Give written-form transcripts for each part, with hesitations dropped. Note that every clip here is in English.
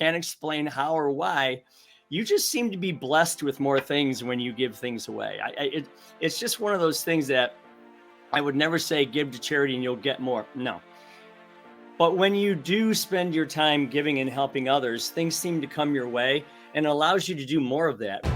can't explain how or why. You just seem to be blessed with more things when you give things away. It's just one of those things that I would never say give to charity and you'll get more. No. But when you do spend your time giving and helping others, things seem to come your way and it allows you to do more of that.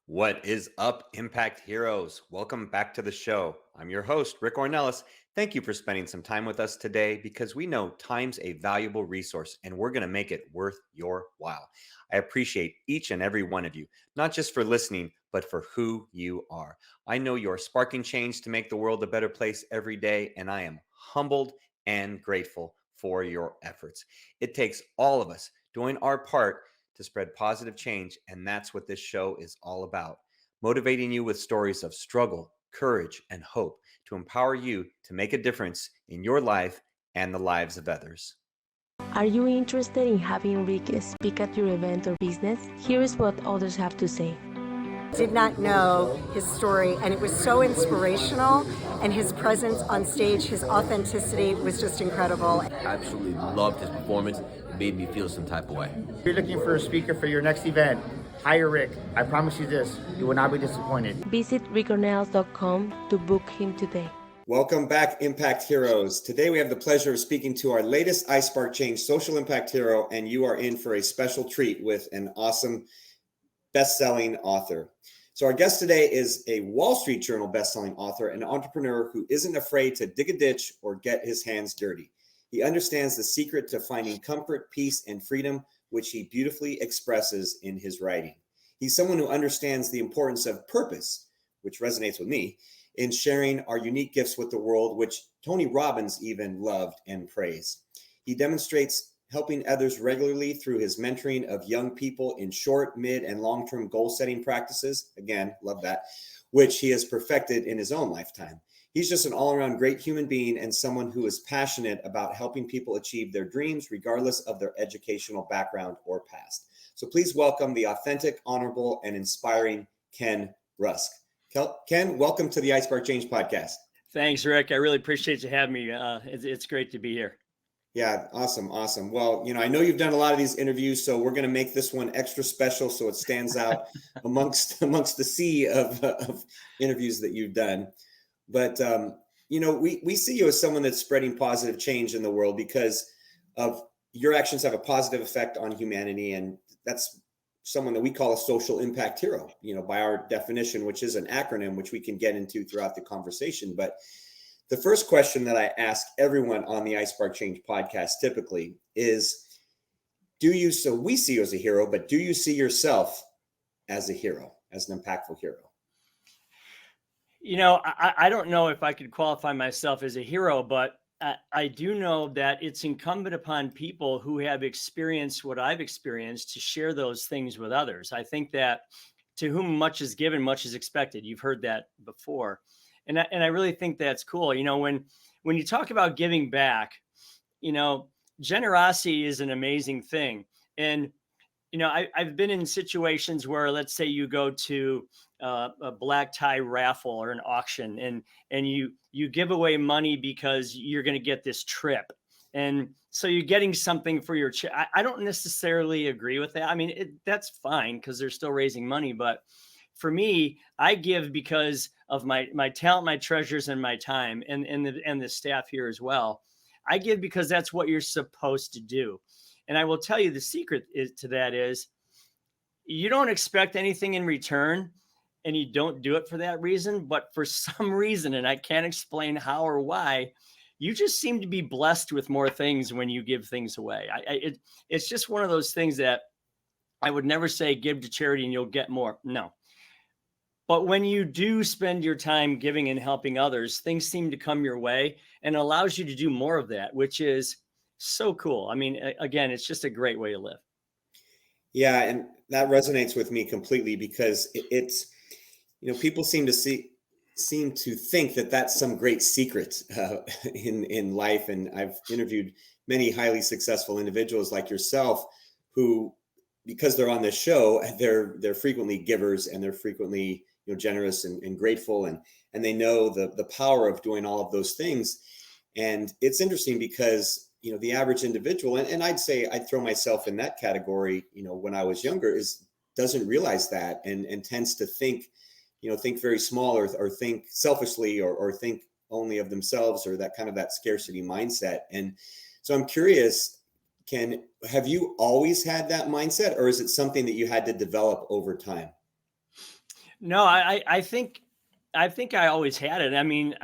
What is up, Impact Heroes? Welcome back to the show. I'm your host, Rick Ornelas. Thank you for spending some time with us today because we know time's a valuable resource and we're going to make it worth your while. I appreciate each and every one of you, not just for listening, but for who you are. I know you're sparking change to make the world a better place every day, and I am humbled and grateful for your efforts. It takes all of us doing our part to spread positive change, and that's what this show is all about. Motivating you with stories of struggle, courage, and hope to empower you to make a difference in your life and the lives of others. Are you interested in having Rick speak at your event or business? Here is what others have to say. Did not know his story, and it was so inspirational, and his presence on stage, his authenticity was just incredible. Absolutely loved his performance. It made me feel some type of way. If you're looking for a speaker for your next event, hire Rick. I promise you this, you will not be disappointed. Visit rickornelas.com to book him today. Welcome back, Impact Heroes. Today we have the pleasure of speaking to our latest iSpark Change social impact hero, and you are in for a special treat with an awesome best-selling author. So our guest today is a Wall Street Journal best-selling author, an entrepreneur who isn't afraid to dig a ditch or get his hands dirty. He understands the secret to finding comfort, peace, and freedom, which he beautifully expresses in his writing. He's someone who understands the importance of purpose, which resonates with me, in sharing our unique gifts with the world, which Tony Robbins even loved and praised. He demonstrates helping others regularly through his mentoring of young people in short, mid, and long-term goal-setting practices. Again, love that, which he has perfected in his own lifetime. He's just an all-around great human being and someone who is passionate about helping people achieve their dreams, regardless of their educational background or past. So please welcome the authentic, honorable, and inspiring Ken Rusk. Ken, welcome to the iSpark Change podcast. Thanks, Rick. I really appreciate you having me. It's great to be here. Yeah, awesome. Well, I know you've done a lot of these interviews, so we're going to make this one extra special so it stands out amongst the sea of interviews that you've done. But, we see you as someone that's spreading positive change in the world because of your actions have a positive effect on humanity. And that's someone that we call a social impact hero, by our definition, which is an acronym, which we can get into throughout the conversation. But the first question that I ask everyone on the iSpark Change podcast typically is, so we see you as a hero, but do you see yourself as a hero, as an impactful hero? I don't know if I could qualify myself as a hero, but I do know that it's incumbent upon people who have experienced what I've experienced to share those things with others. I think that to whom much is given, much is expected. You've heard that before. And I really think that's cool. When you talk about giving back, generosity is an amazing thing. And, I've been in situations where, let's say you go to a black tie raffle or an auction and you give away money because you're going to get this trip. And so you're getting something for your I don't necessarily agree with that. I mean, that's fine because they're still raising money. But for me, I give because of my talent, my treasures, and my time, and the staff here as well. I give because that's what you're supposed to do. And I will tell you the secret to that is you don't expect anything in return and you don't do it for that reason. But for some reason, and I can't explain how or why, you just seem to be blessed with more things when you give things away. It's just one of those things that I would never say give to charity and you'll get more. No. But when you do spend your time giving and helping others, things seem to come your way and allows you to do more of that, which is so cool. I mean, again, it's just a great way to live. Yeah. And that resonates with me completely because it's, people seem to think that that's some great secret in life. And I've interviewed many highly successful individuals like yourself who because they're on this show, they're frequently givers, and they're frequently, generous and grateful, and they know the power of doing all of those things. And it's interesting because, the average individual, and I'd say I'd throw myself in that category, when I was younger, doesn't realize that, and tends to think very small, or think selfishly, or think only of themselves, or that scarcity mindset. And so I'm curious, Ken, have you always had that mindset, or is it something that you had to develop over time? No, I think I always had it. I mean,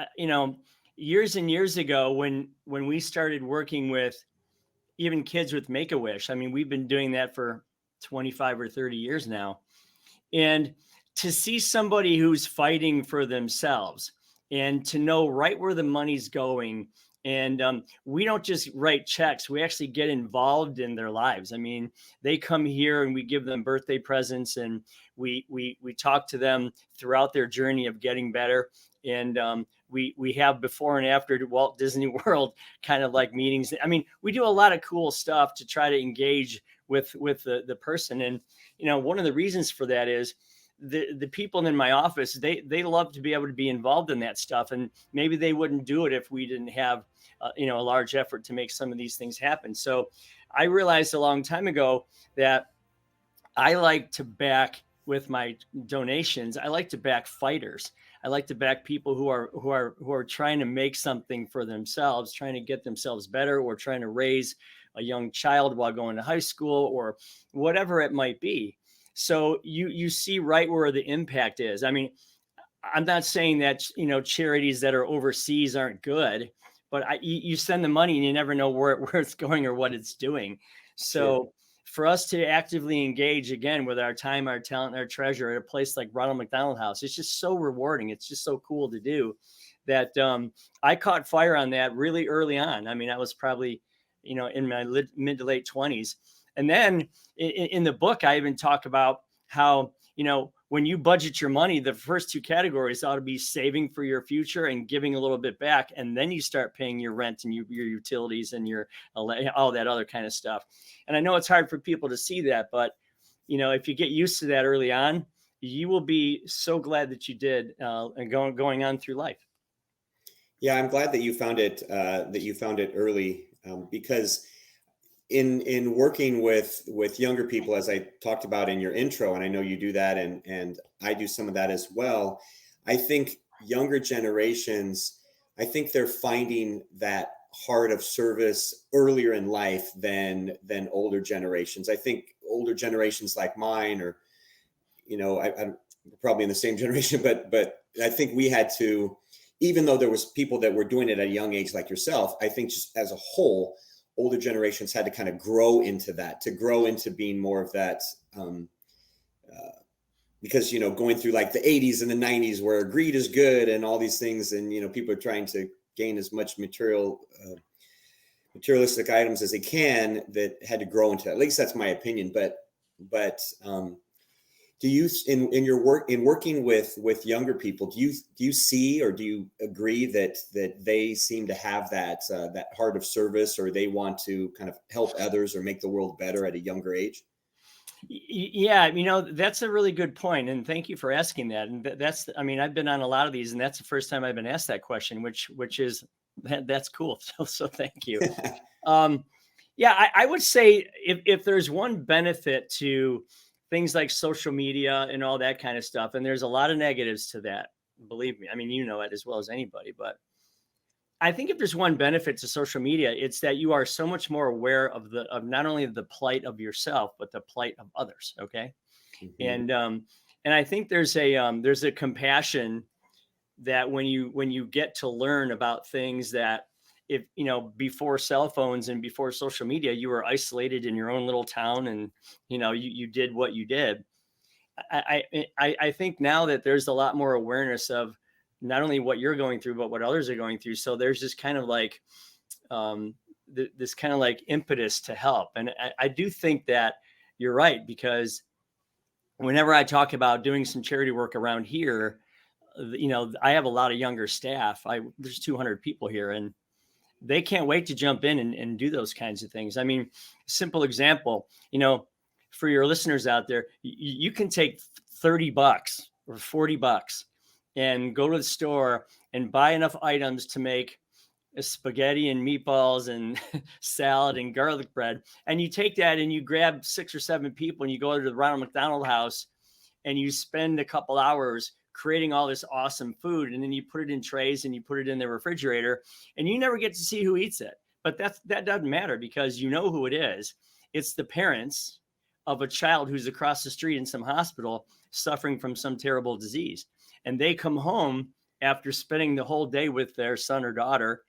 years and years ago, when we started working with even kids with Make-A-Wish, I mean, we've been doing that for 25 or 30 years now. And to see somebody who's fighting for themselves, and to know right where the money's going, and we don't just write checks, we actually get involved in their lives. I mean, they come here and we give them birthday presents, and we talk to them throughout their journey of getting better. And we have before and after Walt Disney World kind of like meetings. I mean, we do a lot of cool stuff to try to engage with the person. And, one of the reasons for that is the people in my office, they love to be able to be involved in that stuff. And maybe they wouldn't do it if we didn't have, a large effort to make some of these things happen. So I realized a long time ago that I like to back, with my donations, I like to back fighters. I like to back people who are trying to make something for themselves, trying to get themselves better, or trying to raise a young child while going to high school, or whatever it might be. So you see right where the impact is. I mean, I'm not saying that, charities that are overseas aren't good, but you send the money and you never know where it's going or what it's doing. So Sure. For us to actively engage again with our time, our talent, our treasure at a place like Ronald McDonald House, it's just so rewarding. It's just so cool to do that. I caught fire on that really early on. I mean, I was probably, in my mid to late 20s. And then in the book, I even talk about how, when you budget your money, the first two categories ought to be saving for your future and giving a little bit back. And then you start paying your rent and your utilities and all that other kind of stuff. And I know it's hard for people to see that, but, if you get used to that early on, you will be so glad that you did, and going on through life. Yeah, I'm glad that you found it early, because in working with younger people, as I talked about in your intro, and I know you do that, and I do some of that as well. I think younger generations, I think they're finding that heart of service earlier in life than older generations. I think older generations like mine, or I'm probably in the same generation, but I think we had to, even though there was people that were doing it at a young age like yourself, I think just as a whole, older generations had to kind of grow into being more of that, because, going through like the 80s and the 90s where greed is good and all these things, and, people are trying to gain as much materialistic items as they can, that had to grow into that. At least that's my opinion. But do you, in your work, in working with younger people, do you see, or do you agree that they seem to have that heart of service, or they want to kind of help others or make the world better at a younger age? Yeah, that's a really good point, and thank you for asking that. And I mean, I've been on a lot of these, and that's the first time I've been asked that question, which is that's cool. So thank you. Yeah, I would say if there's one benefit to things like social media and all that kind of stuff, and there's a lot of negatives to that, believe me. I mean, you know it as well as anybody, but I think if there's one benefit to social media, it's that you are so much more aware of not only the plight of yourself, but the plight of others. Okay. Mm-hmm. And I think there's a compassion that when you get to learn about things that, if before cell phones and before social media, you were isolated in your own little town, and you did what you did. I think now that there's a lot more awareness of not only what you're going through, but what others are going through. So there's this kind of like this kind of like impetus to help. And I do think that you're right, because whenever I talk about doing some charity work around here, I have a lot of younger staff. There's 200 people here, and they can't wait to jump in and do those kinds of things. I mean, simple example, for your listeners out there, you can take $30 or $40 and go to the store and buy enough items to make a spaghetti and meatballs and salad and garlic bread. And you take that and you grab 6 or 7 people and you go to the Ronald McDonald House and you spend a couple hours creating all this awesome food. And then you put it in trays and you put it in the refrigerator and you never get to see who eats it. But that doesn't matter because you know who it is. It's the parents of a child who's across the street in some hospital suffering from some terrible disease. And they come home after spending the whole day with their son or daughter,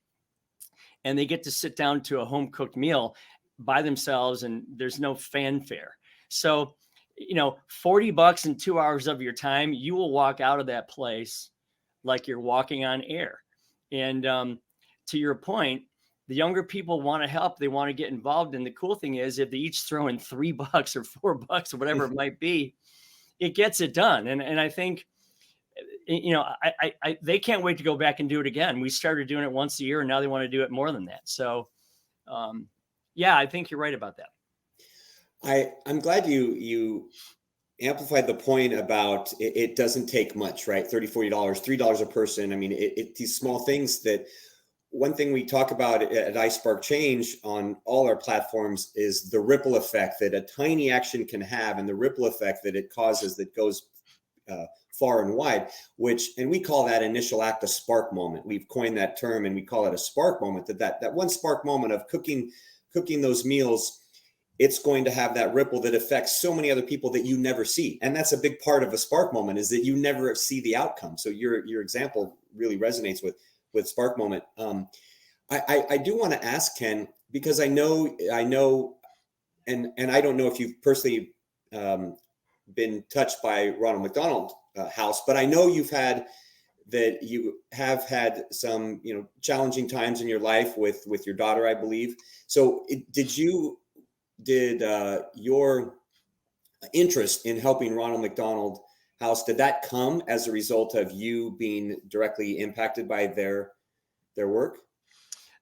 and they get to sit down to a home cooked meal by themselves, and there's no fanfare. So, $40 and 2 hours of your time, you will walk out of that place like you're walking on air. And to your point, the younger people want to help. They want to get involved. And the cool thing is if they each throw in $3 or $4 or whatever it might be, it gets it done. And I think, they can't wait to go back and do it again. We started doing it once a year and now they want to do it more than that. So, I think you're right about that. I'm glad you amplified the point about it doesn't take much, right? $30, $40, $3 a person. I mean, these small things that one thing we talk about at iSpark Change on all our platforms is the ripple effect that a tiny action can have and the ripple effect that it causes that goes far and wide, and we call that initial act a spark moment. We've coined that term and we call it a spark moment, that one spark moment of cooking those meals, it's going to have that ripple that affects so many other people that you never see. And that's a big part of a spark moment is that you never see the outcome. So your example really resonates with spark moment. I do want to ask Ken, because I know, and I don't know if you've personally been touched by Ronald McDonald House, but I know you have had some, challenging times in your life with your daughter, I believe. So did your interest in helping Ronald McDonald House, did that come as a result of you being directly impacted by their work?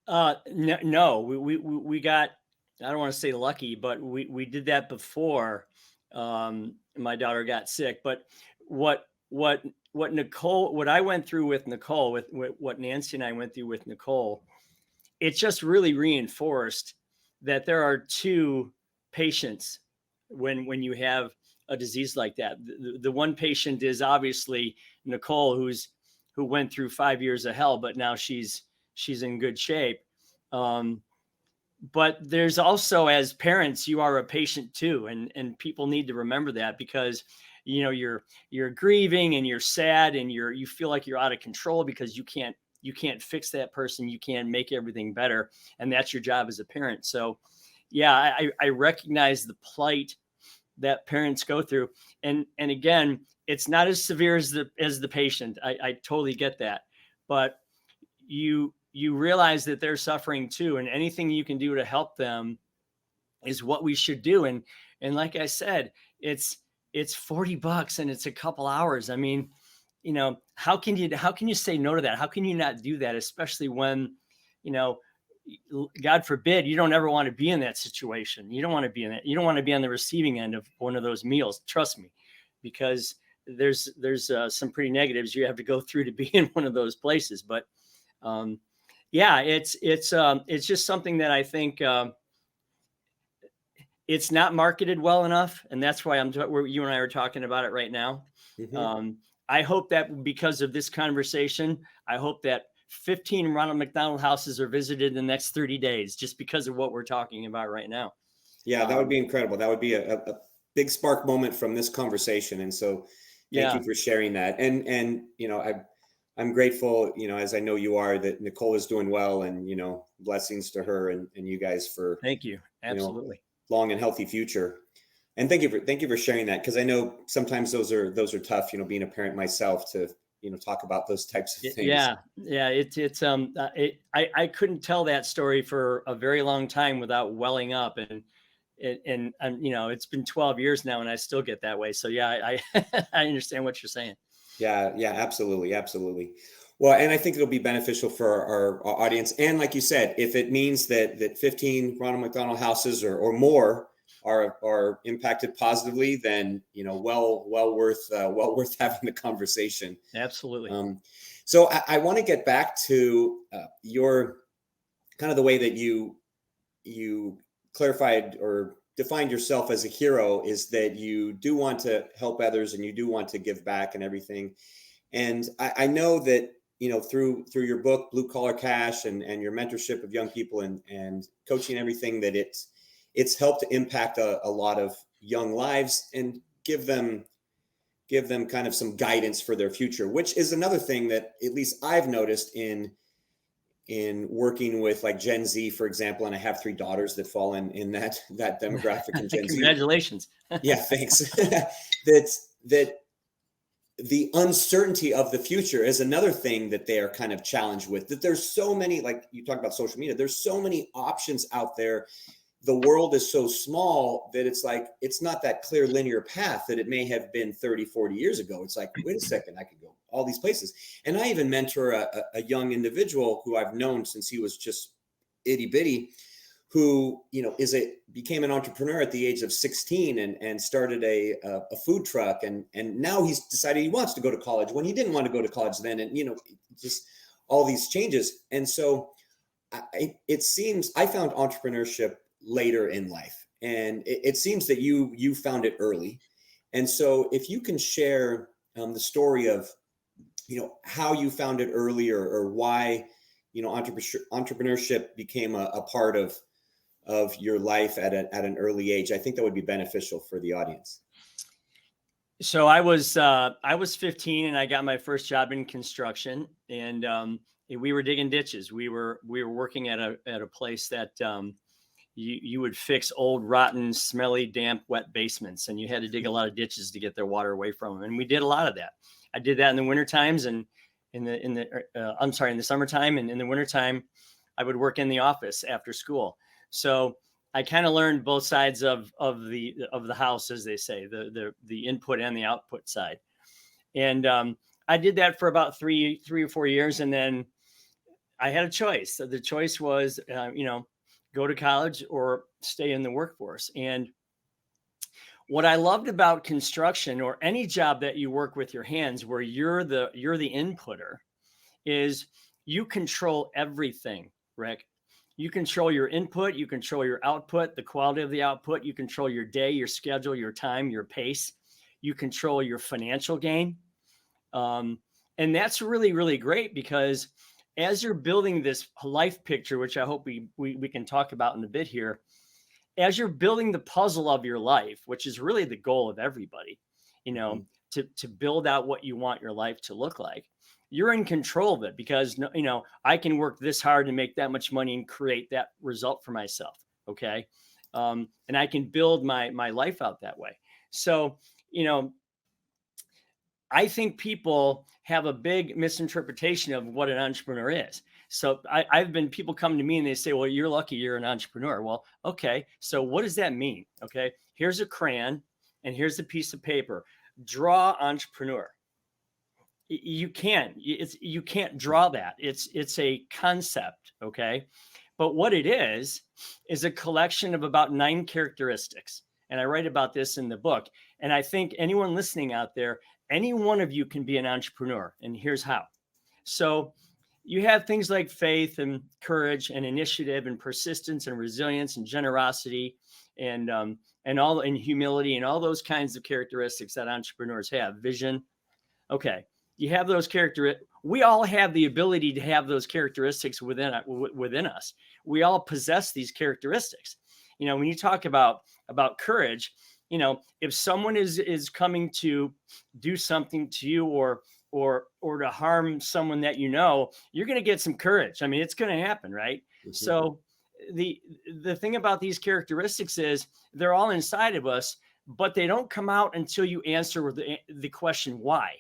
No, we got, I don't want to say lucky, but we did that before my daughter got sick. But what I went through with Nicole, with what Nancy and I went through with Nicole, it just really reinforced that there are two patients when you have a disease like that. The one patient is obviously Nicole, who went through 5 years of hell, but now she's in good shape. But there's also, as parents, you are a patient too. And people need to remember that because, you're grieving and you're sad and you feel like you're out of control because you can't fix that person. You can't make everything better. And that's your job as a parent. So I recognize the plight that parents go through. And again, it's not as severe as the patient. I totally get that. But you realize that they're suffering too. And anything you can do to help them is what we should do. And like I said, it's $40 and it's a couple hours. I mean, how can you say no to that? How can you not do that? Especially when, God forbid, you don't ever want to be in that situation. You don't want to be in it. You don't want to be on the receiving end of one of those meals. Trust me, because there's some pretty negatives you have to go through to be in one of those places. But it's just something that I think it's not marketed well enough, and that's why you and I are talking about it right now. Mm-hmm. I hope that because of this conversation, I hope that 15 Ronald McDonald houses are visited in the next 30 days, just because of what we're talking about right now. Yeah, that would be incredible. That would be a big spark moment from this conversation. And so thank you for sharing that. And I'm grateful, as I know you are, that Nicole is doing well, and, blessings to her and you guys for, thank you. Absolutely. Long and healthy future. And thank you for sharing that. Cause I know sometimes those are tough, being a parent myself to, talk about those types of things. Yeah. I couldn't tell that story for a very long time without welling up, and it's been 12 years now and I still get that way. So I understand what you're saying. Yeah, absolutely. Absolutely. Well, and I think it'll be beneficial for our audience. And like you said, if it means that 15 Ronald McDonald houses or more are impacted positively, then well worth having the conversation. Absolutely. So I want to get back to your kind of the way that you clarified or defined yourself as a hero, is that you do want to help others and you do want to give back and everything. And I know that through your book Blue Collar Cash and your mentorship of young people and coaching and everything, that it's helped to impact a lot of young lives and give them kind of some guidance for their future, which is another thing that at least I've noticed in working with like Gen Z, for example, and I have 3 daughters that fall in that demographic in Gen Z. Congratulations. Yeah, thanks. that the uncertainty of the future is another thing that they are kind of challenged with, that there's so many, like you talk about social media, there's so many options out there. The world is so small that it's like, it's not that clear linear path that it may have been 30, 40 years ago. It's like, wait a second, I could go all these places. And I even mentor a young individual who I've known since he was just itty bitty, who, became an entrepreneur at the age of 16 and started a food truck. And now he's decided he wants to go to college when he didn't want to go to college then. And, just all these changes. And so it seems I found entrepreneurship later in life, and it seems that you found it early. And so if you can share the story of, how you found it early, or why, entrepreneurship became a part of your life at an early age, I think that would be beneficial for the audience. So I was 15 and I got my first job in construction, and we were digging ditches. We were working at a place that you would fix old, rotten, smelly, damp, wet basements, and you had to dig a lot of ditches to get their water away from them. And we did a lot of that. I did that in the winter times, and in the summertime, and in the wintertime, I would work in the office after school. So I kind of learned both sides of the house, as they say, the input and the output side. And I did that for about three or 4 years, and then I had a choice. So the choice was, go to college or stay in the workforce. And what I loved about construction, or any job that you work with your hands, where you're the inputter, is you control everything, Rick. You control your input, you control your output, the quality of the output, you control your day, your schedule, your time, your pace, you control your financial gain. And that's really, really great, because as you're building this life picture, which I hope we can talk about in a bit here, as you're building the puzzle of your life, which is really the goal of everybody, to build out what you want your life to look like, you're in control of it, because, I can work this hard and make that much money and create that result for myself. Okay. And I can build my life out that way. So, I think people have a big misinterpretation of what an entrepreneur is. So people come to me and they say, well, you're lucky you're an entrepreneur. Well, okay. So what does that mean? Okay. Here's a crayon and here's a piece of paper. Draw entrepreneur. You can't draw that. It's a concept. Okay. But what it is a collection of about 9 characteristics. And I write about this in the book. And I think anyone listening out there, any one of you can be an entrepreneur. And here's how. So you have things like faith and courage and initiative and persistence and resilience and generosity and humility and all those kinds of characteristics that entrepreneurs have. Vision. Okay. You have those characteristics. We all have the ability to have those characteristics within us. We all possess these characteristics. When you talk about courage, if someone is coming to do something to you or to harm someone that you're going to get some courage. I mean, it's going to happen, right? Mm-hmm. So the thing about these characteristics is they're all inside of us, but they don't come out until you answer the question, why?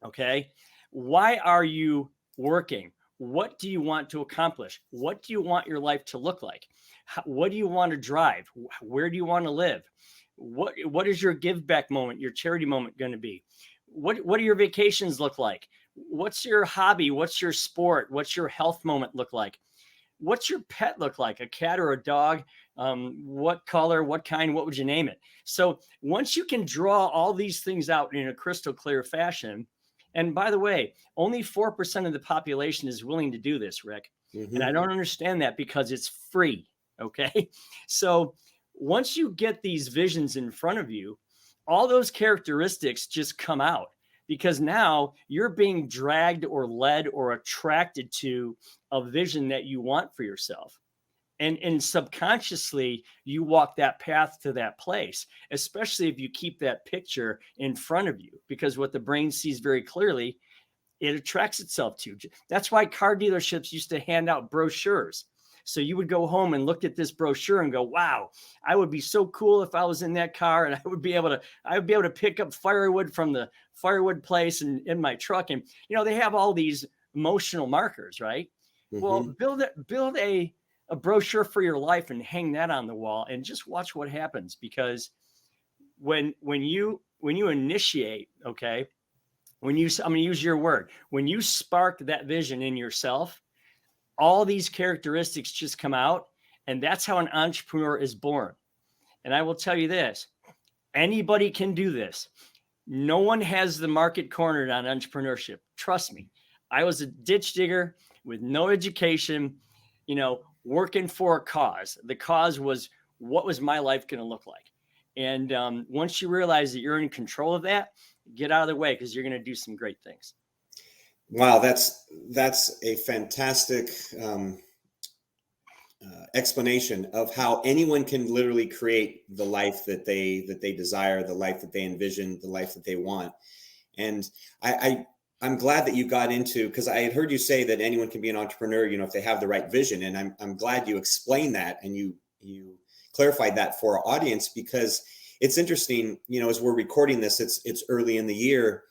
Okay. Why are you working? What do you want to accomplish? What do you want your life to look like? What do you want to drive? Where do you want to live? What is your give back moment, your charity moment going to be? What do your vacations look like? What's your hobby? What's your sport? What's your health moment look like? What's your pet look like? A cat or a dog? what color, what kind, what would you name it? So once you can draw all these things out in a crystal clear fashion, and by the way, only 4% of the population is willing to do this, Rick. And I don't understand that because it's free. Okay. So once you get these visions in front of you, all those characteristics just come out, because now you're being dragged or led or attracted to a vision that you want for yourself. And subconsciously, you walk that path to that place, especially if you keep that picture in front of you, because what the brain sees very clearly, it attracts itself to. That's why car dealerships used to hand out brochures. So you would go home and look at this brochure and go, wow, I would be so cool if I was in that car, and I would be able to pick up firewood from the firewood place and in my truck. And, they have all these emotional markers, right? Well, build a brochure for your life and hang that on the wall and just watch what happens. Because when you initiate, okay, I'm going to use your word, when you spark that vision in yourself, all these characteristics just come out, and that's how an entrepreneur is born. And I will tell you this, anybody can do this. No one has the market cornered on entrepreneurship. Trust me. I was a ditch digger with no education, working for a cause. The cause was, what was my life going to look like? And once you realize that you're in control of that, get out of the way, because you're going to do some great things. Wow, that's a fantastic explanation of how anyone can literally create the life that they desire, the life that they envision, the life that they want. And I'm glad that you got into, because I had heard you say that anyone can be an entrepreneur, if they have the right vision. And I'm glad you explained that, and you clarified that for our audience, because it's interesting, as we're recording this, it's early in the year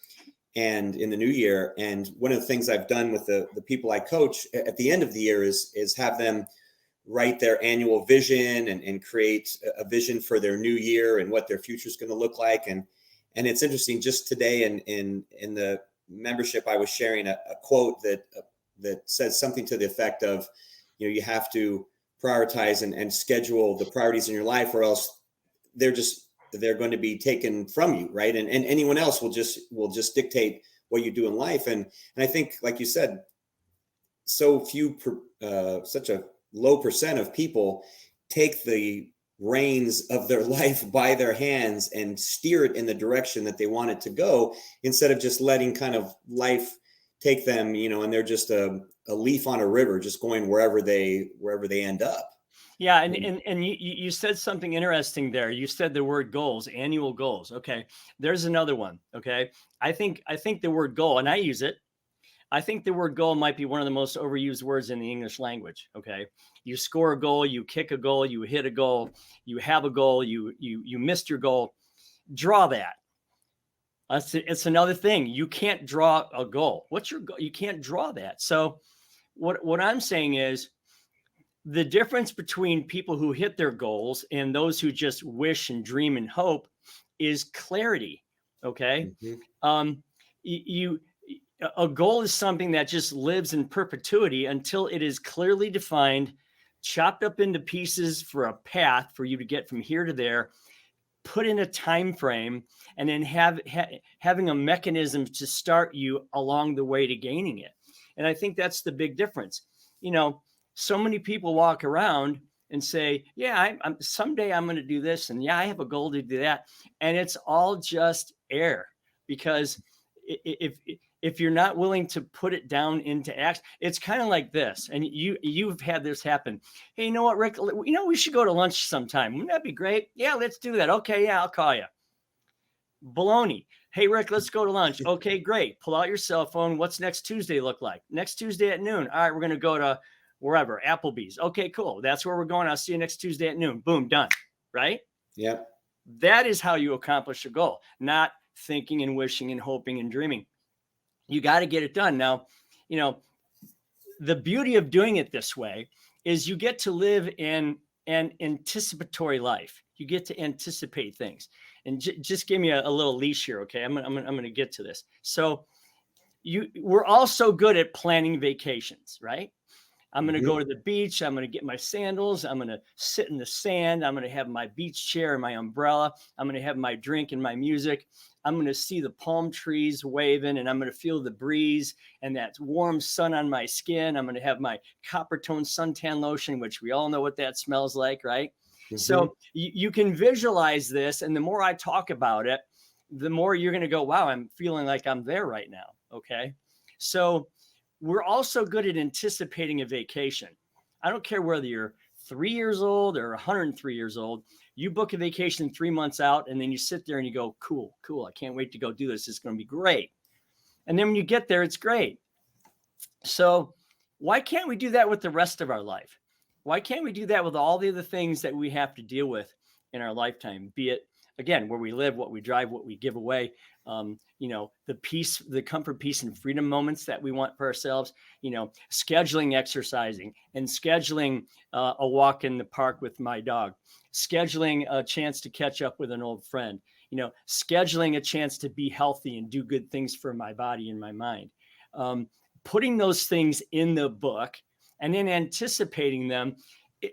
and in the new year. And one of the things I've done with the people I coach at the end of the year is have them write their annual vision and create a vision for their new year and what their future is going to look like. And it's interesting, just today in the membership, I was sharing a quote that says something to the effect of, you have to prioritize and schedule the priorities in your life, or else they're going to be taken from you, right? And anyone else will just dictate what you do in life. And I think, like you said, such a low percent of people take the reins of their life by their hands and steer it in the direction that they want it to go, instead of just letting kind of life take them, and they're just a leaf on a river, just going wherever they end up. Yeah. And you said something interesting there. You said the word goals, annual goals. Okay. There's another one. Okay. I think the word goal, and I use it, I think the word goal might be one of the most overused words in the English language. Okay. You score a goal, you kick a goal, you hit a goal, you have a goal, you missed your goal. Draw that. It's another thing. You can't draw a goal. What's your goal? You can't draw that. So what I'm saying is, the difference between people who hit their goals and those who just wish and dream and hope is clarity. Okay. A goal is something that just lives in perpetuity until it is clearly defined, chopped up into pieces for a path for you to get from here to there, put in a time frame, and then having a mechanism to start you along the way to gaining it. And I think that's the big difference. So many people walk around and say, yeah, someday I'm going to do this. And yeah, I have a goal to do that. And it's all just air, because if you're not willing to put it down into action, it's kind of like this. And you've had this happen. Hey, you know what, Rick, we should go to lunch sometime. Wouldn't that be great? Yeah, let's do that. Okay. Yeah, I'll call you. Baloney. Hey, Rick, let's go to lunch. Okay, great. Pull out your cell phone. What's next Tuesday look like? Next Tuesday at noon. All right, we're going to go to wherever, Applebee's. Okay, cool. That's where we're going. I'll see you next Tuesday at noon. Boom, done. Right? Yeah. That is how you accomplish a goal, not thinking and wishing and hoping and dreaming. You got to get it done. Now, the beauty of doing it this way is you get to live in an anticipatory life. You get to anticipate things. And just give me a little leash here, okay? I'm going to get to this. So we're all so good at planning vacations, right? I'm going to go to the beach. I'm going to get my sandals. I'm going to sit in the sand. I'm going to have my beach chair and my umbrella. I'm going to have my drink and my music. I'm going to see the palm trees waving, and I'm going to feel the breeze and that warm sun on my skin. I'm going to have my copper tone suntan lotion, which we all know what that smells like, right? So you can visualize this. And the more I talk about it, the more you're going to go, wow, I'm feeling like I'm there right now. Okay. So we're also good at anticipating a vacation. I don't care whether you're 3 years old or 103 years old. You book a vacation 3 months out, and then you sit there and you go, cool. I can't wait to go do this. It's going to be great. And then when you get there, it's great. So why can't we do that with the rest of our life? Why can't we do that with all the other things that we have to deal with in our lifetime? Be it, again, where we live, what we drive, what we give away, the peace, the comfort, peace, and freedom moments that we want for ourselves, scheduling exercising and scheduling a walk in the park with my dog, scheduling a chance to catch up with an old friend, scheduling a chance to be healthy and do good things for my body and my mind. Putting those things in the book and then anticipating them.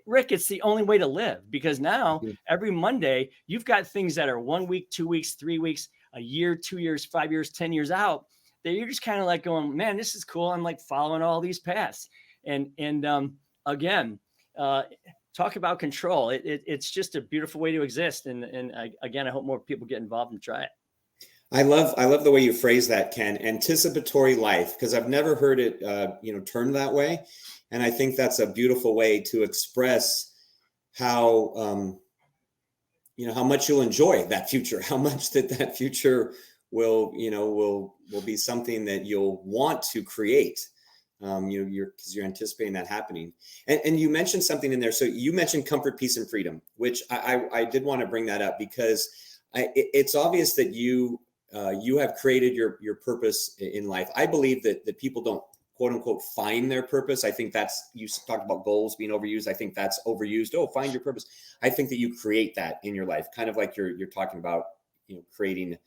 Rick, it's the only way to live, because now every Monday you've got things that are 1 week, 2 weeks, 3 weeks, a year, 2 years, 5 years, 10 years out that you're just kind of like going, man, this is cool. I'm like following all these paths. And again, talk about control. It's just a beautiful way to exist. And again, I hope more people get involved and try it. I love the way you phrase that, Ken. Anticipatory life, because I've never heard it, termed that way. And I think that's a beautiful way to express how, how much you'll enjoy that future, how much that future will be something that you'll want to create. Because you're anticipating that happening. And you mentioned something in there. So you mentioned comfort, peace, and freedom, which I did want to bring that up, because it's obvious that you have created your purpose in life. I believe that people don't, quote unquote, find their purpose. I think you talked about goals being overused. I think that's overused. Oh, find your purpose. I think that you create that in your life, kind of like you're talking about, creating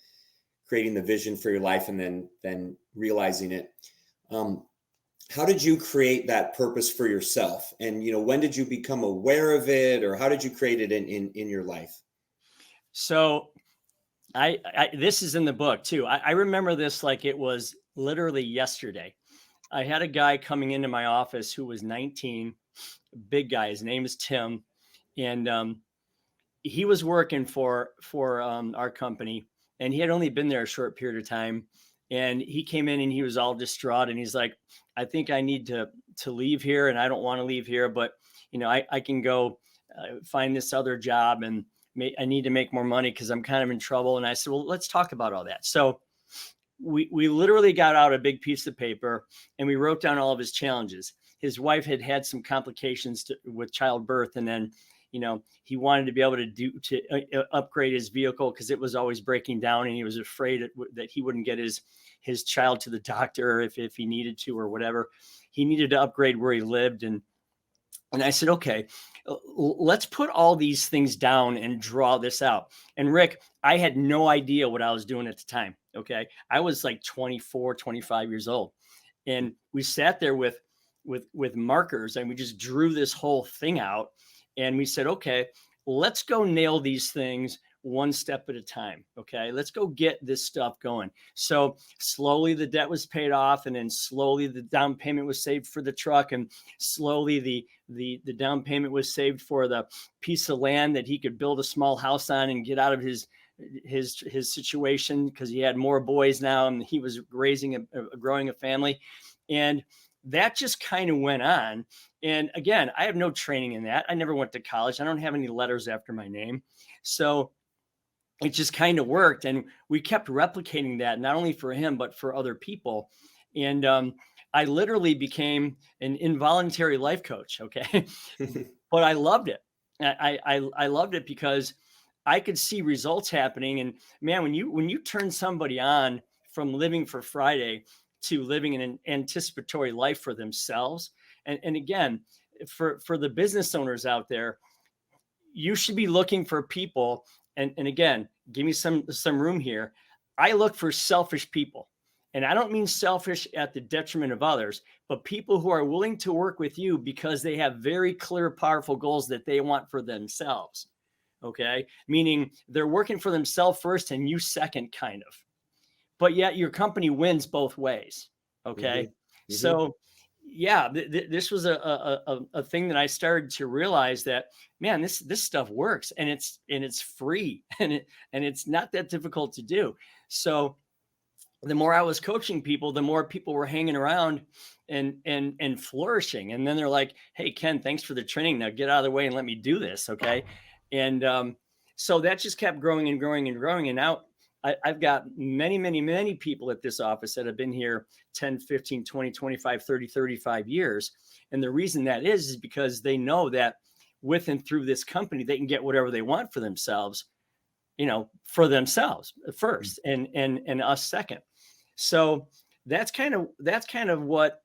the vision for your life and then realizing it. How did you create that purpose for yourself? And, when did you become aware of it, or how did you create it in your life? So this is in the book too. I remember this like it was literally yesterday. I had a guy coming into my office who was 19, big guy. His name is Tim. And he was working for our company, and he had only been there a short period of time. And he came in and he was all distraught, and he's like, I think I need to leave here, and I don't want to leave here, but I can go find this other job, and I need to make more money because I'm kind of in trouble. And I said, well, let's talk about all that. So we literally got out a big piece of paper and we wrote down all of his challenges. His wife had some complications with childbirth. And then, he wanted to be able to upgrade his vehicle because it was always breaking down, and he was afraid that he wouldn't get his child to the doctor if he needed to or whatever. He needed to upgrade where he lived. And I said, okay, let's put all these things down and draw this out. And Rick, I had no idea what I was doing at the time. Okay. I was like 24, 25 years old. And we sat there with markers, and we just drew this whole thing out. And we said, okay, let's go nail these things one step at a time. Okay. Let's go get this stuff going. So slowly the debt was paid off, and then slowly the down payment was saved for the truck, and slowly the down payment was saved for the piece of land that he could build a small house on and get out of his situation, because he had more boys now and he was growing a family. And that just kind of went on. And again, I have no training in that. I never went to college. I don't have any letters after my name. So it just kind of worked. And we kept replicating that, not only for him, but for other people. And I literally became an involuntary life coach. Okay. But I loved it. I loved it because I could see results happening. And man, when you turn somebody on from living for Friday to living an anticipatory life for themselves. And again, for the business owners out there, you should be looking for people. And again, give me some room here. I look for selfish people. And I don't mean selfish at the detriment of others, but people who are willing to work with you because they have very clear, powerful goals that they want for themselves. Okay. Meaning they're working for themselves first and you second, kind of. But yet your company wins both ways. Okay. Mm-hmm. So yeah, this was a thing that I started to realize that, man, this stuff works, and it's free, and it's not that difficult to do. So the more I was coaching people, the more people were hanging around and flourishing. And then they're like, "Hey, Ken, thanks for the training. Now get out of the way and let me do this." Okay. And so that just kept growing and growing and growing. And now I've got many, many, many people at this office that have been here 10, 15, 20, 25, 30, 35 years. And the reason that is because they know that with and through this company, they can get whatever they want for themselves, for themselves first and us second. So that's kind of what,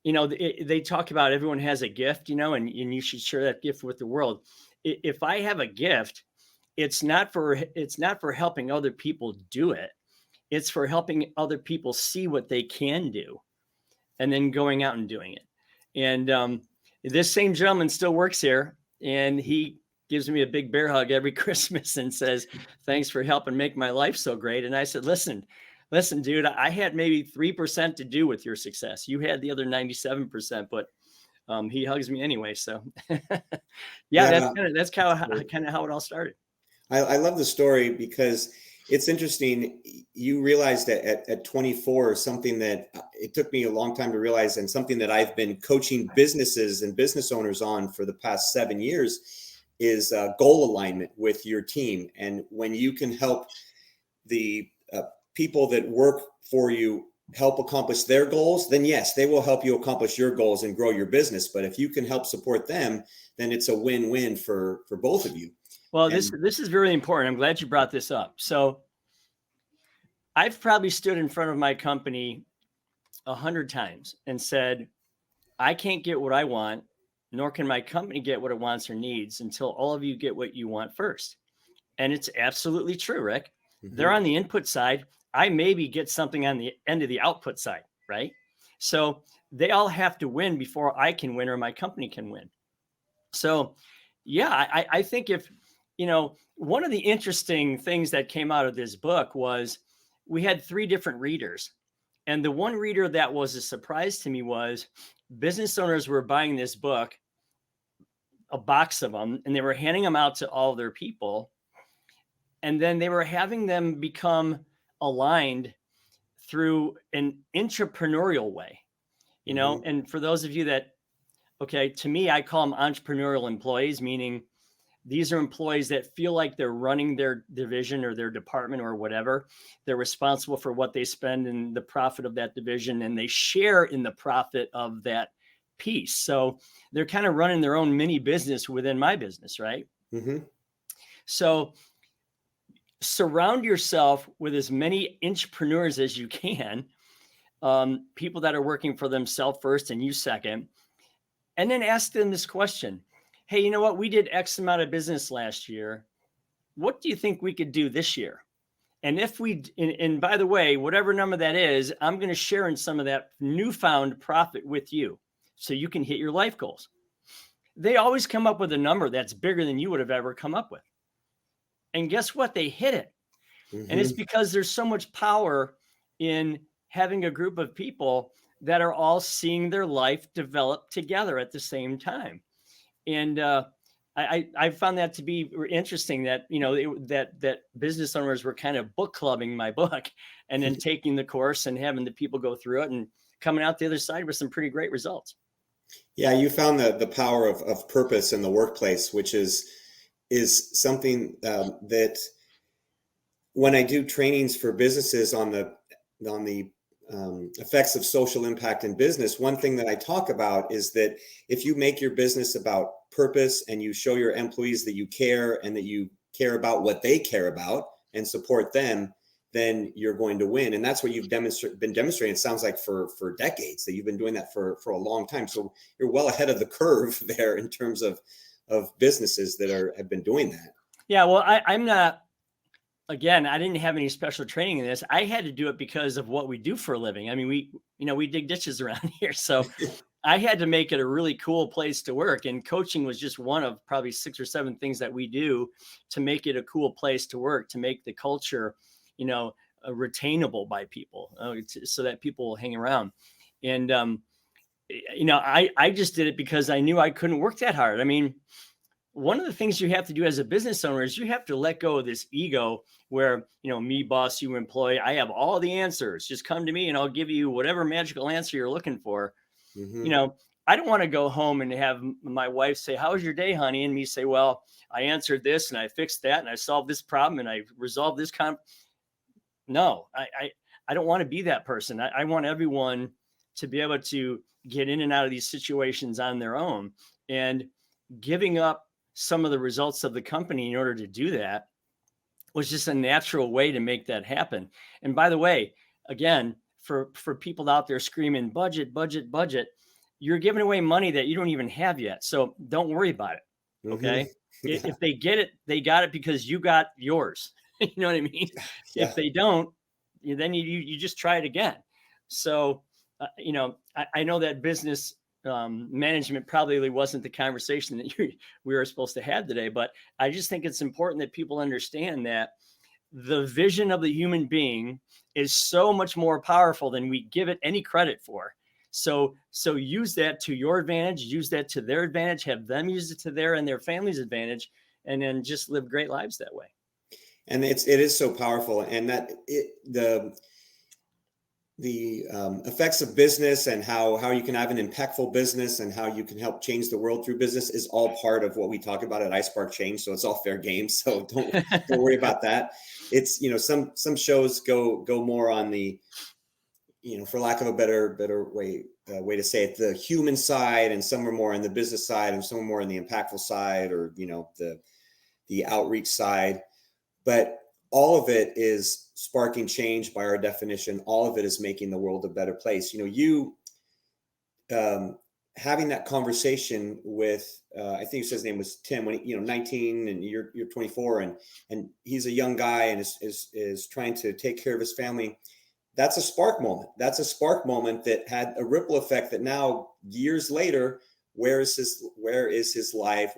they talk about. Everyone has a gift, and you should share that gift with the world. If I have a gift, it's not for helping other people do it. It's for helping other people see what they can do and then going out and doing it. And this same gentleman still works here, and he gives me a big bear hug every Christmas and says, "Thanks for helping make my life so great." And I said, listen, dude, I had maybe 3% to do with your success. You had the other 97%, but he hugs me anyway. So that's kind of how it all started. I love the story because it's interesting. You realized that at 24, something that it took me a long time to realize, and something that I've been coaching businesses and business owners on for the past 7 years, is goal alignment with your team. And when you can help the people that work for you help accomplish their goals, then yes, they will help you accomplish your goals and grow your business. But if you can help support them, then it's a win-win for both of you. Well, this is very important. I'm glad you brought this up. So I've probably stood in front of my company 100 times and said, I can't get what I want, nor can my company get what it wants or needs until all of you get what you want first. And it's absolutely true, Rick. Mm-hmm. They're on the input side. I maybe get something on the end of the output side, right? So they all have to win before I can win or my company can win. So yeah, I think if, one of the interesting things that came out of this book was we had 3 different readers. And the one reader that was a surprise to me was business owners were buying this book, a box of them, and they were handing them out to all their people. And then they were having them become aligned through an entrepreneurial way, Mm-hmm. And for those of you that, to me, I call them entrepreneurial employees, meaning these are employees that feel like they're running their division or their department or whatever. They're responsible for what they spend and the profit of that division, and they share in the profit of that piece. So they're kind of running their own mini business within my business, right? Mm-hmm. So surround yourself with as many entrepreneurs as you can, people that are working for themselves first and you second, and then ask them this question. Hey, you know what? We did X amount of business last year. What do you think we could do this year? And if and by the way, whatever number that is, I'm going to share in some of that newfound profit with you so you can hit your life goals. They always come up with a number that's bigger than you would have ever come up with. And guess what? They hit it. Mm-hmm. And it's because there's so much power in having a group of people that are all seeing their life develop together at the same time. And I found that to be interesting that, that business owners were kind of book clubbing my book and then taking the course and having the people go through it and coming out the other side with some pretty great results. Yeah, you found the power of purpose in the workplace, which is something that when I do trainings for businesses on the effects of social impact in business, one thing that I talk about is that if you make your business about purpose and you show your employees that you care and that you care about what they care about and support them, then you're going to win. And that's what you've been demonstrating. It sounds like for decades that you've been doing that for a long time. So you're well ahead of the curve there in terms of businesses that have been doing that. Yeah, well, I'm not again, I didn't have any special training in this. I had to do it because of what we do for a living. I mean, we dig ditches around here. So I had to make it a really cool place to work. And coaching was just one of probably 6 or 7 things that we do to make it a cool place to work, to make the culture, retainable by people, so that people will hang around. And, I just did it because I knew I couldn't work that hard. I mean, one of the things you have to do as a business owner is you have to let go of this ego where, me, boss, you employee, I have all the answers. Just come to me and I'll give you whatever magical answer you're looking for. Mm-hmm. I don't want to go home and have my wife say, "How was your day, honey?" And me say, "Well, I answered this and I fixed that and I solved this problem and I resolved this No, I don't want to be that person. I want everyone to be able to get in and out of these situations on their own, and giving up some of the results of the company in order to do that was just a natural way to make that happen. And by the way, again, for people out there screaming budget, budget, budget, you're giving away money that you don't even have yet. So don't worry about it. Okay. Mm-hmm. Yeah. If they get it, they got it because you got yours. You know what I mean? Yeah. If they don't, then you just try it again. So, I know that business management probably wasn't the conversation that we were supposed to have today, but I just think it's important that people understand that the vision of the human being is so much more powerful than we give it any credit for. So use that to your advantage, use that to their advantage, have them use it to their and their family's advantage, and then just live great lives that way. And it is so powerful, and that the effects of business and how you can have an impactful business and how you can help change the world through business is all part of what we talk about at iSpark Change. So it's all fair game. So don't worry about that. It's, some shows go more on the, for lack of a better way to say it, the human side, and some are more on the business side, and some are more on the impactful side, or, the outreach side. But all of it is sparking change by our definition. All of it is making the world a better place. Having that conversation with, I think his name was Tim, when 19 and you're 24, and he's a young guy and is trying to take care of his family. That's a spark moment. That's a spark moment that had a ripple effect that now, years later, where is his life?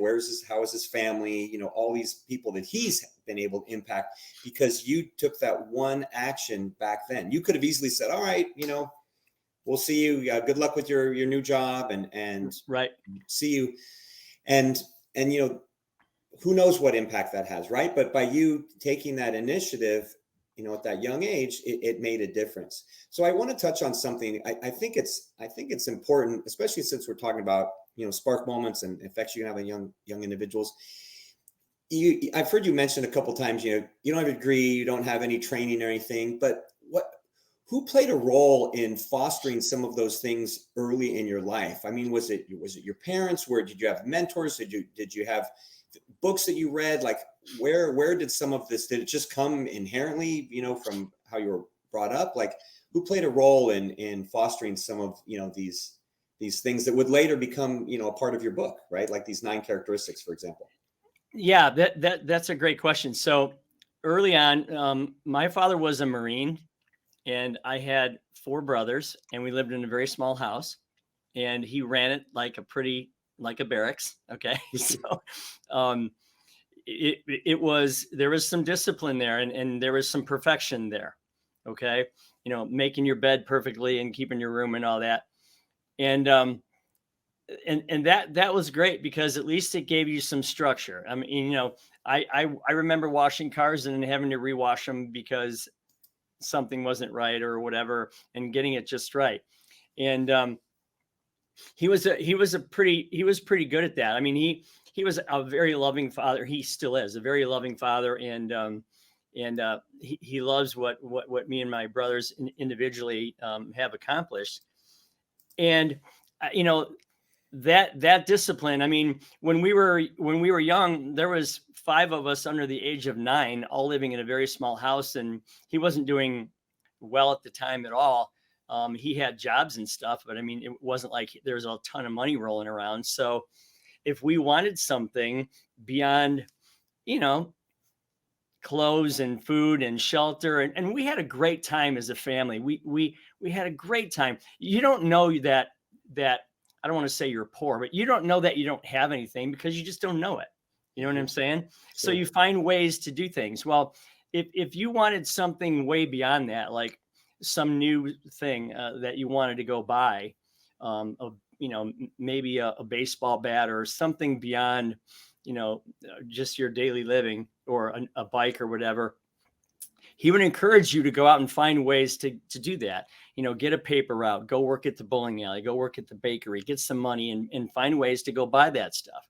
How is his family? All these people that he's been able to impact because you took that one action back then. You could have easily said, all right, we'll see you. Good luck with your new job and right. See you. And who knows what impact that has, right? But by you taking that initiative, at that young age, it made a difference. So I want to touch on something. I think it's important, especially since we're talking about, spark moments and effects you can have on young individuals. I've heard you mention a couple of times, you don't have a degree, you don't have any training or anything, but who played a role in fostering some of those things early in your life? I mean, was it your parents? Did you have mentors? Did you have books that you read? Like where did some of this, did it just come inherently, from how you were brought up? Like who played a role in fostering some of, these things that would later become, a part of your book, right? Like these 9 characteristics, for example. Yeah, that's a great question. So early on, my father was a Marine, and I had 4 brothers, and we lived in a very small house, and he ran it like a barracks. Okay. So, there was some discipline there, and there was some perfection there. Okay. Making your bed perfectly and keeping your room and all that. And that was great because at least it gave you some structure. I mean, I remember washing cars and having to rewash them because something wasn't right or whatever, and getting it just right. And he was pretty good at that. I mean, he was a very loving father. He still is a very loving father, and he loves what me and my brothers individually have accomplished. And that discipline. I mean, when we were young, there was 5 of us under the age of 9, all living in a very small house, and he wasn't doing well at the time at all. He had jobs and stuff, but I mean, it wasn't like there was a ton of money rolling around. So if we wanted something beyond, clothes and food and shelter. And we had a great time as a family. We had a great time. You don't know that I don't want to say you're poor, but you don't know that you don't have anything because you just don't know it. You know what I'm saying? So you find ways to do things. Well, if you wanted something way beyond that, like some new thing that you wanted to go buy, maybe a baseball bat or something beyond, just your daily living, or a bike or whatever, he would encourage you to go out and find ways to do that. Get a paper route, go work at the bowling alley, go work at the bakery, get some money and find ways to go buy that stuff.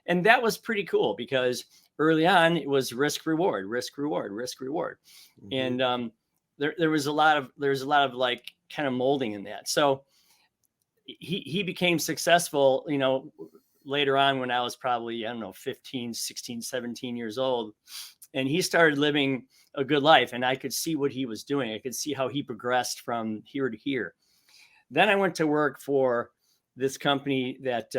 And that was pretty cool because early on it was risk reward. And there was a lot of like kind of molding in that. So he became successful, later on when I was probably, 15, 16, 17 years old. And he started living a good life, and I could see what he was doing. I could see how he progressed from here to here. Then I went to work for this company that,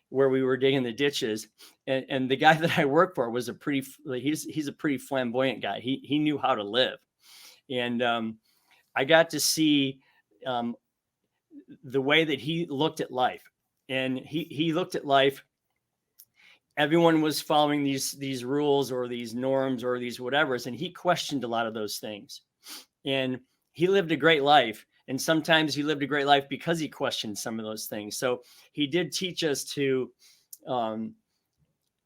where we were digging the ditches, and the guy that I worked for was he's a pretty flamboyant guy. He knew how to live. And I got to see the way that he looked at life. And he looked at life. Everyone was following these rules or these norms or these whatevers, and he questioned a lot of those things. And he lived a great life. And sometimes he lived a great life because he questioned some of those things. So he did teach us to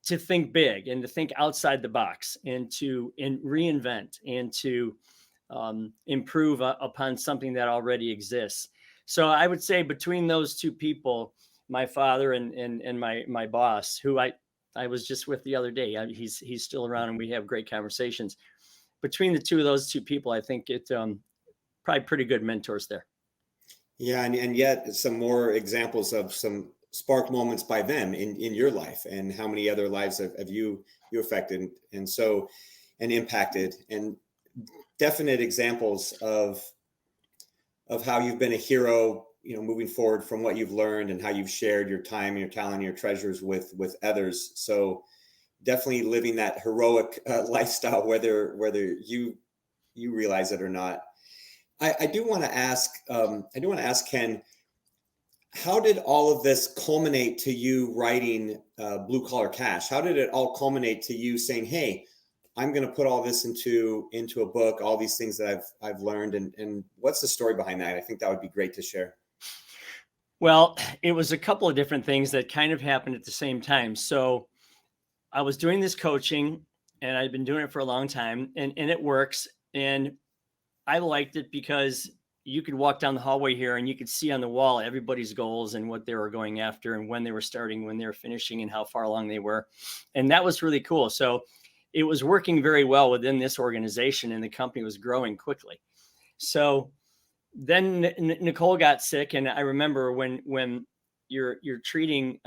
think big and to think outside the box and to reinvent and to improve upon something that already exists. So I would say between those two people, my father and my boss, who I was just with the other day, he's still around and we have great conversations. Between the two of those two people, I think it probably pretty good mentors there. Yeah, and yet some more examples of some spark moments by them in your life, and how many other lives have you affected and impacted, and definite examples of how you've been a hero, moving forward from what you've learned and how you've shared your time, your talent, your treasures with others. So definitely living that heroic lifestyle, whether you realize it or not. I do want to ask Ken, how did all of this culminate to you writing Blue Collar Cash? How did it all culminate to you saying, hey, I'm going to put all this into a book, all these things that I've learned, and what's the story behind that? I think that would be great to share. Well, it was a couple of different things that kind of happened at the same time. So I was doing this coaching, and I'd been doing it for a long time, and it works. And I liked it because you could walk down the hallway here and you could see on the wall everybody's goals and what they were going after and when they were starting, when they were finishing, and how far along they were. And that was really cool. So it was working very well within this organization, and the company was growing quickly. So then Nicole got sick, and I remember when you're treating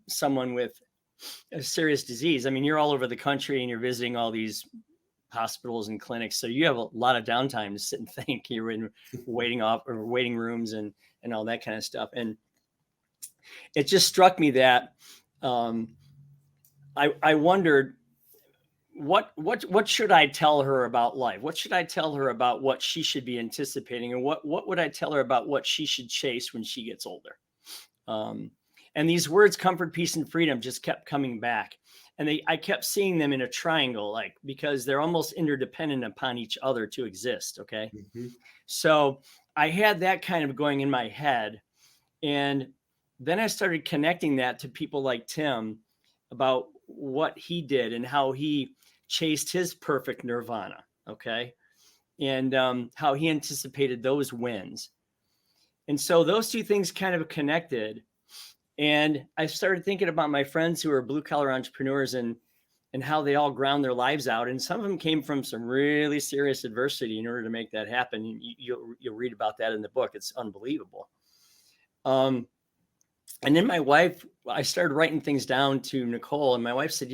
someone with a serious disease, I mean, you're all over the country and you're visiting all these hospitals and clinics, so you have a lot of downtime to sit and think. You're in waiting rooms and all that kind of stuff. And it just struck me that I wondered, what should I tell her about life? What should I tell her about what she should be anticipating? And what would I tell her about what she should chase when she gets older? And these words, comfort, peace, and freedom, just kept coming back. And I kept seeing them in a triangle, because they're almost interdependent upon each other to exist. Okay. Mm-hmm. So I had that kind of going in my head. And then I started connecting that to people like Tim about what he did and how he chased his perfect nirvana. Okay. And how he anticipated those wins. And so those two things kind of connected. And I started thinking about my friends who are blue collar entrepreneurs and how they all ground their lives out. And some of them came from some really serious adversity in order to make that happen. You'll read about that in the book. It's unbelievable. And then my wife, I started writing things down to Nicole, and my wife said,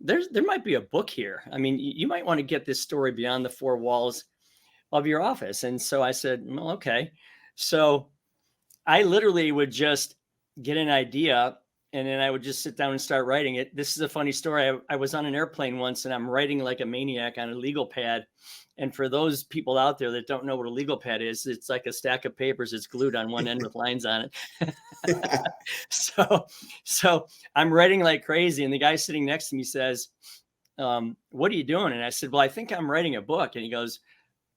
there might be a book here. I mean, you might want to get this story beyond the four walls of your office. And so I said, well, okay. So I literally would just get an idea and then I would just sit down and start writing it. This is a funny story. I was on an airplane once, and I'm writing like a maniac on a legal pad. And for those people out there that don't know what a legal pad is, it's like a stack of papers. It's glued on one end with lines on it. So I'm writing like crazy. And the guy sitting next to me says, what are you doing? And I said, well, I think I'm writing a book. And he goes,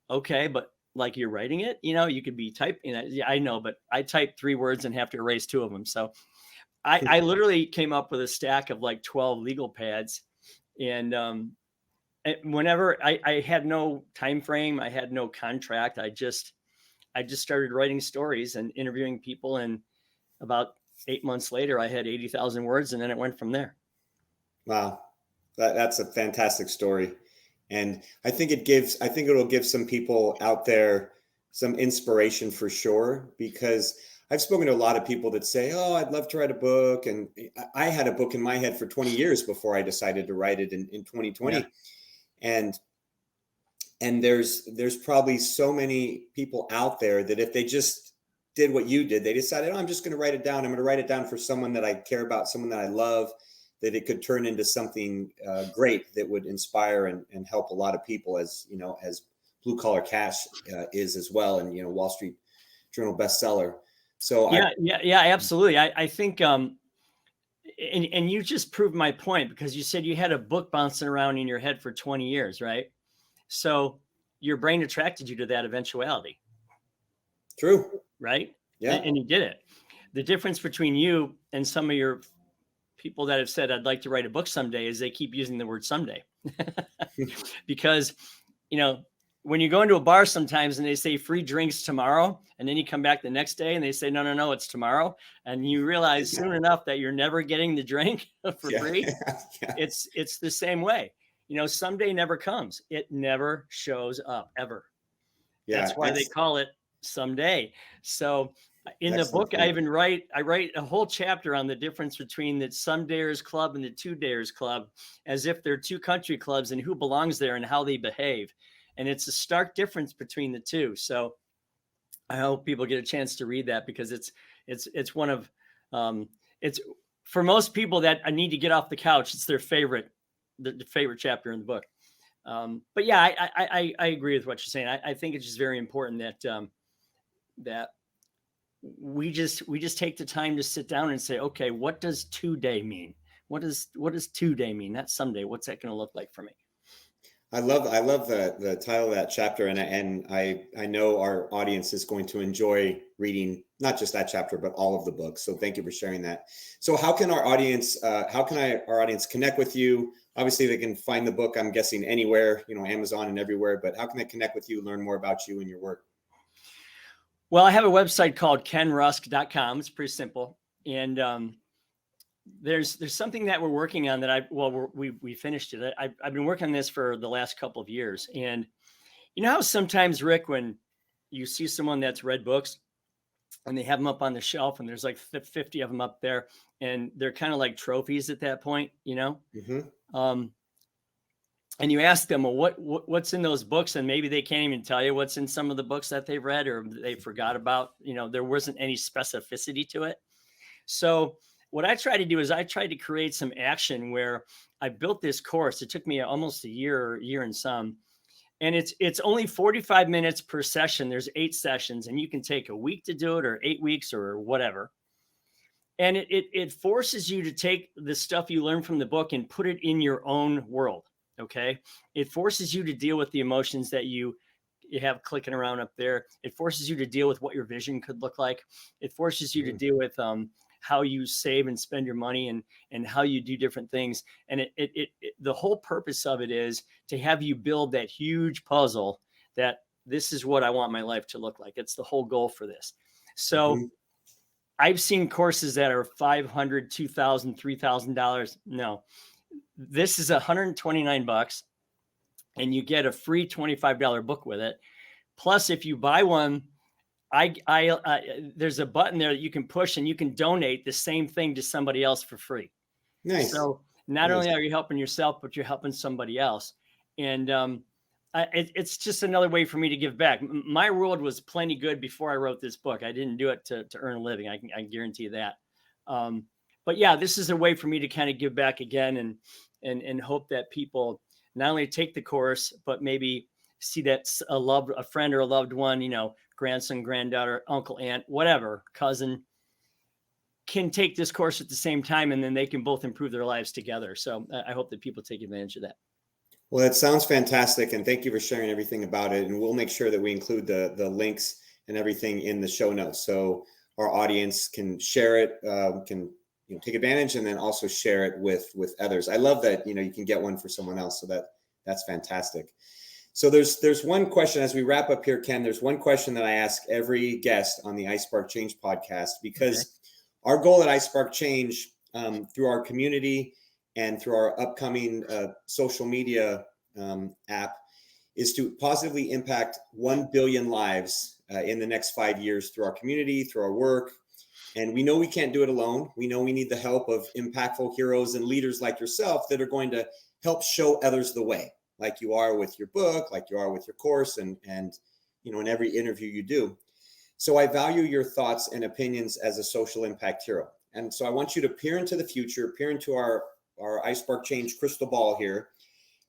okay, but like you're writing it, you could be typing. Yeah, I know, but I typed 3 words and have to erase 2 of them. So I literally came up with a stack of like 12 legal pads. And whenever I had no time frame, I had no contract. I just started writing stories and interviewing people. And about 8 months later, I had 80,000 words, and then it went from there. Wow. That's a fantastic story. And I think it'll give some people out there some inspiration for sure, because I've spoken to a lot of people that say, oh, I'd love to write a book. And I had a book in my head for 20 years before I decided to write it in 2020. Yeah. And there's probably so many people out there that if they just did what you did, they decided, oh, I'm just going to write it down. I'm going to write it down for someone that I care about, someone that I love, that it could turn into something great that would inspire and help a lot of people, as Blue Collar Cash is as well, and Wall Street Journal bestseller. So yeah, absolutely. I think and you just proved my point, because you said you had a book bouncing around in your head for 20 years, right? So your brain attracted you to that eventuality. True. Right? Yeah. And you did it. The difference between you and some of your people that have said, I'd like to write a book someday, is they keep using the word someday. Because, when you go into a bar sometimes and they say free drinks tomorrow, and then you come back the next day and they say, no, it's tomorrow. And you realize soon enough that you're never getting the drink for free. Yeah. It's the same way. Someday never comes. It never shows up ever. Yeah, that's why they call it someday. So in the book, I write a whole chapter on the difference between the Somedayers Club and the Two-Dayers Club, as if they're 2 country clubs and who belongs there and how they behave. And it's a stark difference between the two. So I hope people get a chance to read that, because it's one of it's for most people that I need to get off the couch. It's their favorite chapter in the book. But yeah, I agree with what you're saying. I think it's just very important that we just take the time to sit down and say, okay, what does today mean? What does today mean? Not someday. What's that going to look like for me? I love the title of that chapter, and I know our audience is going to enjoy reading not just that chapter, but all of the books. So thank you for sharing that. So how can our audience connect with you? Obviously, they can find the book, I'm guessing, anywhere, Amazon and everywhere. But how can they connect with you, learn more about you and your work? Well, I have a website called kenrusk.com. It's pretty simple, and there's something that we're working on that we finished it. I've been working on this for the last couple of years. And you know how sometimes, Rick, when you see someone that's read books and they have them up on the shelf and there's like 50 of them up there and they're kind of like trophies at that point, Mm-hmm. And you ask them, well, what's in those books? And maybe they can't even tell you what's in some of the books that they've read, or they forgot about, there wasn't any specificity to it. So what I try to do is I try to create some action where I built this course. It took me almost a year and some, and it's only 45 minutes per session. There's 8 sessions, and you can take a week to do it, or 8 weeks, or whatever. And it forces you to take the stuff you learn from the book and put it in your own world. Okay. It forces you to deal with the emotions that you have clicking around up there. It forces you to deal with what your vision could look like. It forces you to deal with, how you save and spend your money, and how you do different things. And the whole purpose of it is to have you build that huge puzzle that this is what I want my life to look like. It's the whole goal for this. So I've seen courses that are $500, $2,000, $3,000. No, this is $129, and you get a free $25 book with it. Plus, if you buy one, there's a button there that you can push, and you can donate the same thing to somebody else for free. Nice. So not only are you helping yourself, but you're helping somebody else. And it's just another way for me to give back. My world was plenty good before I wrote this book. I didn't do it to earn a living. I can guarantee you that. but yeah, this is a way for me to kind of give back again, and hope that people not only take the course, but maybe see that a friend or a loved one, grandson, granddaughter, uncle, aunt, whatever, cousin, can take this course at the same time, and then they can both improve their lives together. So I hope that people take advantage of that. Well, that sounds fantastic, and thank you for sharing everything about it. And we'll make sure that we include the links and everything in the show notes, so our audience can share it, can take advantage, and then also share it with others. I love that you can get one for someone else, so that's fantastic. So there's one question as we wrap up here, Ken. There's one question that I ask every guest on the iSpark Change podcast, because our goal at iSpark Change, through our community and through our upcoming social media app, is to positively impact 1 billion lives in the next 5 years through our community, through our work. And we know we can't do it alone. We know we need the help of impactful heroes and leaders like yourself that are going to help show others the way, like you are with your book, like you are with your course, and in every interview you do. So I value your thoughts and opinions as a social impact hero. And so I want you to peer into the future, peer into our iSpark Change crystal ball here,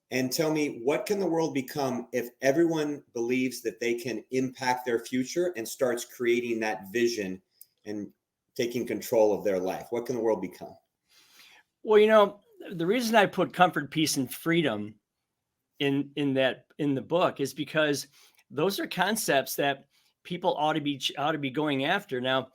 and tell me, what can the world become if everyone believes that they can impact their future and starts creating that vision and taking control of their life? What can the world become? Well, the reason I put comfort, peace, and freedom in the book is because those are concepts that people ought to be going after. Now,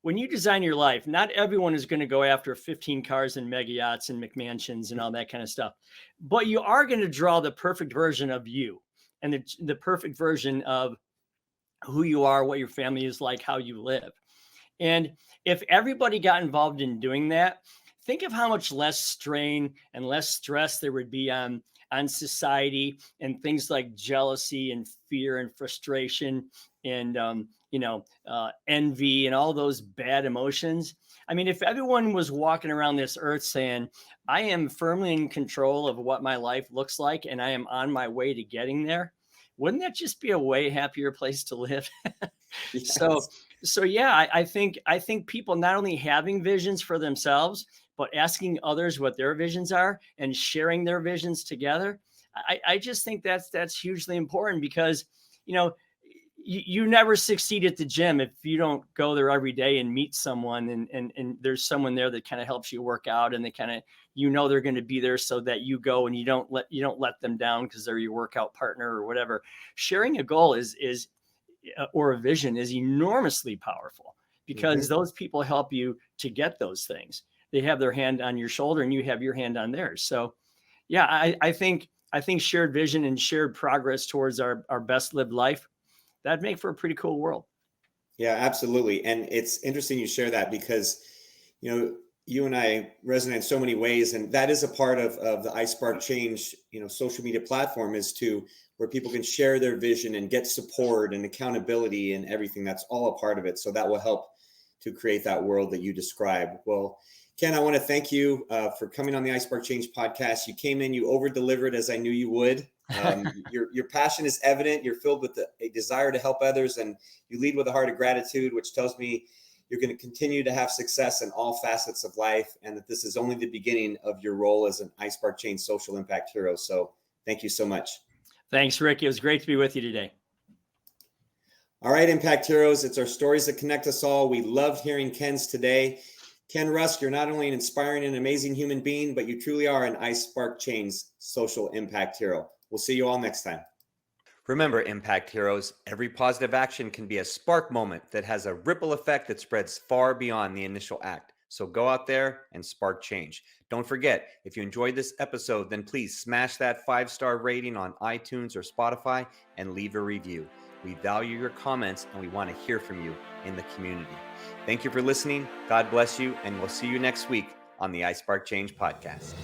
when you design your life, not everyone is going to go after 15 cars and mega yachts and McMansions and all that kind of stuff, but you are going to draw the perfect version of you, and the perfect version of who you are, what your family is like, how you live. And if everybody got involved in doing that, think of how much less strain and less stress there would be on society, and things like jealousy and fear and frustration and envy and all those bad emotions. I mean, if everyone was walking around this earth saying, I am firmly in control of what my life looks like, and I am on my way to getting there, wouldn't that just be a way happier place to live? Yes. So yeah, I think people not only having visions for themselves, but asking others what their visions are and sharing their visions together. I just think that's hugely important, because, you never succeed at the gym if you don't go there every day and meet someone, and there's someone there that kind of helps you work out, and they kind of, they're going to be there so that you go and you don't let them down because they're your workout partner or whatever. Sharing a goal or a vision is enormously powerful, because those people help you to get those things. They have their hand on your shoulder and you have your hand on theirs. So yeah, I think shared vision and shared progress towards our best lived life, that'd make for a pretty cool world. Yeah, absolutely. And it's interesting you share that, because, you and I resonate in so many ways. And that is a part of the iSpark Change, social media platform, is where people can share their vision and get support and accountability and everything. That's all a part of it. So that will help to create that world that you describe. Well, Ken, I want to thank you for coming on the iSpark Change podcast. You came in, you over-delivered, as I knew you would. Your passion is evident. You're filled with a desire to help others, and you lead with a heart of gratitude, which tells me you're going to continue to have success in all facets of life, and that this is only the beginning of your role as an iSpark Change social impact hero. So thank you so much. Thanks, Rick. It was great to be with you today. All right, Impact Heroes, it's our stories that connect us all. We loved hearing Ken's today. Ken Rusk, you're not only an inspiring and amazing human being, but you truly are an iSpark Change social impact hero. We'll see you all next time. Remember, Impact Heroes, every positive action can be a spark moment that has a ripple effect that spreads far beyond the initial act. So go out there and spark change. Don't forget, if you enjoyed this episode, then please smash that 5-star rating on iTunes or Spotify and leave a review. We value your comments and we want to hear from you in the community. Thank you for listening. God bless you, and we'll see you next week on the iSpark Change podcast.